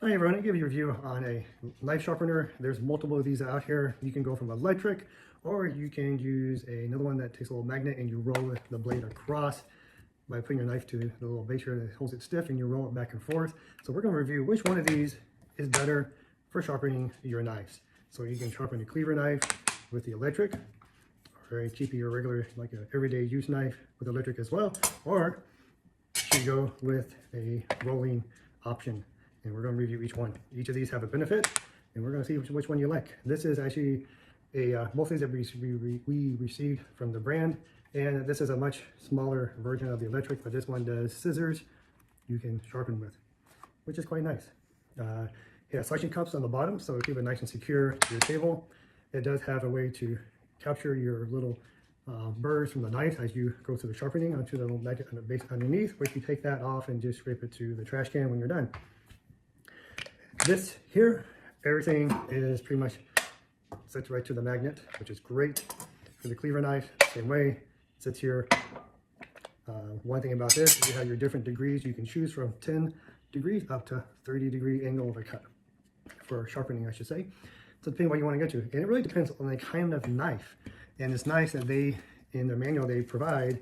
Hi everyone, I'll give you a review on a knife sharpener. There's multiple of these out here. You can go from electric, or you can use another one that takes a little magnet and you roll the blade across by putting your knife to the little base here that holds it stiff, and you roll it back and forth. So we're going to review which one of these is better for sharpening your knives. So you can sharpen a cleaver knife with the electric, or keep your regular, like an everyday use knife with electric as well, or you go with a rolling option. And we're going to review each one. Each of these have a benefit, and we're going to see which one you like. This is actually most of these that we received from the brand, and this is a much smaller version of the electric, but this one does scissors you can sharpen with, which is quite nice. It has suction cups on the bottom, so keep it nice and secure to your table. It does have a way to capture your little burrs from the knife as you go through the sharpening onto the little magnet on the base underneath, which you take that off and just scrape it to the trash can when you're done. This here, everything is pretty much sits right to the magnet, which is great. For the cleaver knife, same way, sits here. One thing about this is you have your different degrees. You can choose from 10 degrees up to 30-degree angle of a cut for sharpening, I should say. So depending on what you want to get to. And it really depends on the kind of knife. And it's nice that they, in their manual they provide,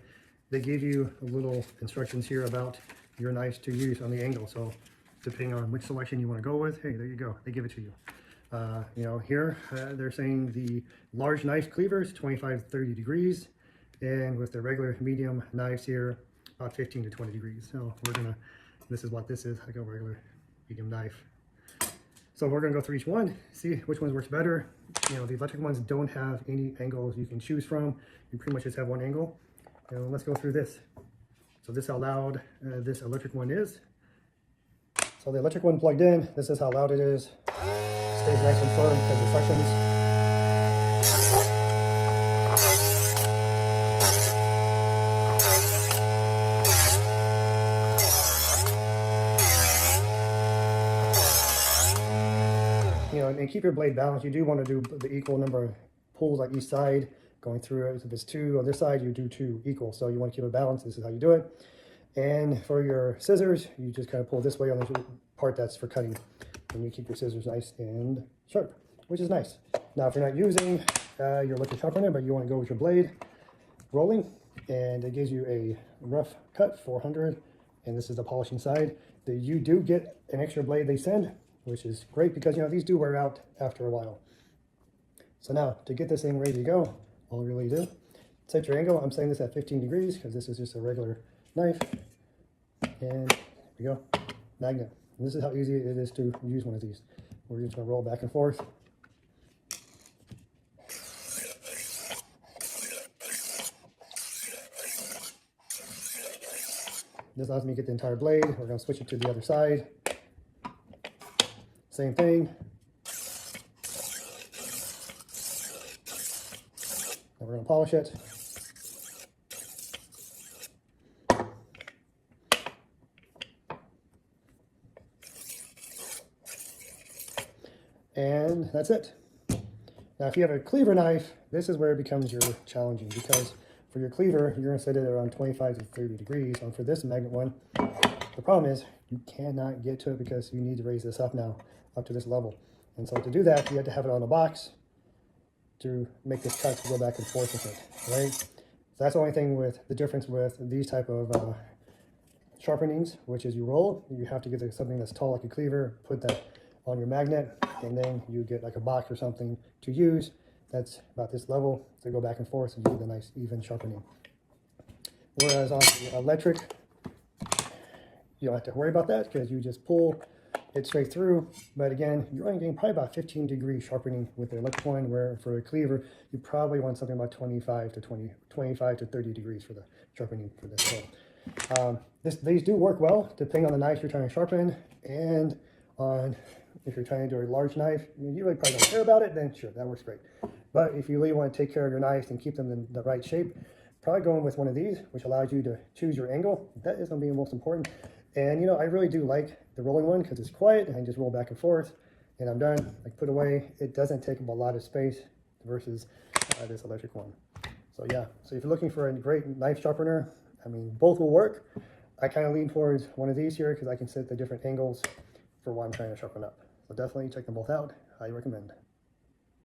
they give you little instructions here about your knives to use on the angle. So depending on which selection you want to go with, hey, there you go, they give it to you. You know, here they're saying the large knife cleavers 25 to 30 degrees, and with the regular medium knives here about 15 to 20 degrees. So we're gonna, this is what this is, like a regular medium knife. So we're gonna go through each one, see which one works better. You know, the electric ones don't have any angles you can choose from. You pretty much just have one angle. And let's go through this. So this is how loud this electric one is. So the electric one plugged in, this is how loud it is. Stays nice and firm because the suctions. You know, and keep your blade balanced. You do want to do the equal number of pulls on each side going through it. If it's 2 on this side, you do 2 equal. So you want to keep it balanced. This is how you do it. And for your scissors, you just kind of pull this way on the part that's for cutting, and you keep your scissors nice and sharp, which is nice. Now, if you're not using your electric sharpener, but you want to go with your blade rolling, and it gives you a rough cut 400, and this is the polishing side. You do get an extra blade they send, which is great because, you know, these do wear out after a while. So now, to get this thing ready to go, all you really do, set your angle. I'm setting this at 15 degrees because this is just a regular knife, and there we go, magnet. And this is how easy it is to use one of these. We're just going to roll back and forth. This allows me to get the entire blade. We're going to switch it to the other side. Same thing. And we're going to polish it. And that's it. Now, if you have a cleaver knife, this is where it becomes your challenging, because for your cleaver, you're going to set it around 25 to 30 degrees. And for this magnet one, the problem is you cannot get to it because you need to raise this up now, up to this level. And so to do that, you have to have it on a box to make this cut to go back and forth with it, right? So that's the only thing with the difference with these type of sharpenings, which is you roll, you have to get something that's tall like a cleaver, put that on your magnet, and then you get like a box or something to use that's about this level to go back and forth and do the nice even sharpening. Whereas on the electric, you don't have to worry about that because you just pull it straight through. But again, you're only getting probably about 15-degree sharpening with the electric one, where for a cleaver, you probably want something about 25 to 30 degrees for the sharpening for this. So these do work well depending on the knife you're trying to sharpen, and on if you're trying to do a large knife, I mean, you really probably don't care about it, then sure, that works great. But if you really want to take care of your knives and keep them in the right shape, probably going with one of these, which allows you to choose your angle. That is going to be the most important. And, you know, I really do like the rolling one because it's quiet, and I just roll back and forth, and I'm done. Like, put away. It doesn't take up a lot of space versus this electric one. So, yeah. So if you're looking for a great knife sharpener, I mean, both will work. I kind of lean towards one of these here because I can set the different angles for what I'm trying to sharpen up. So definitely check them both out. Highly recommend.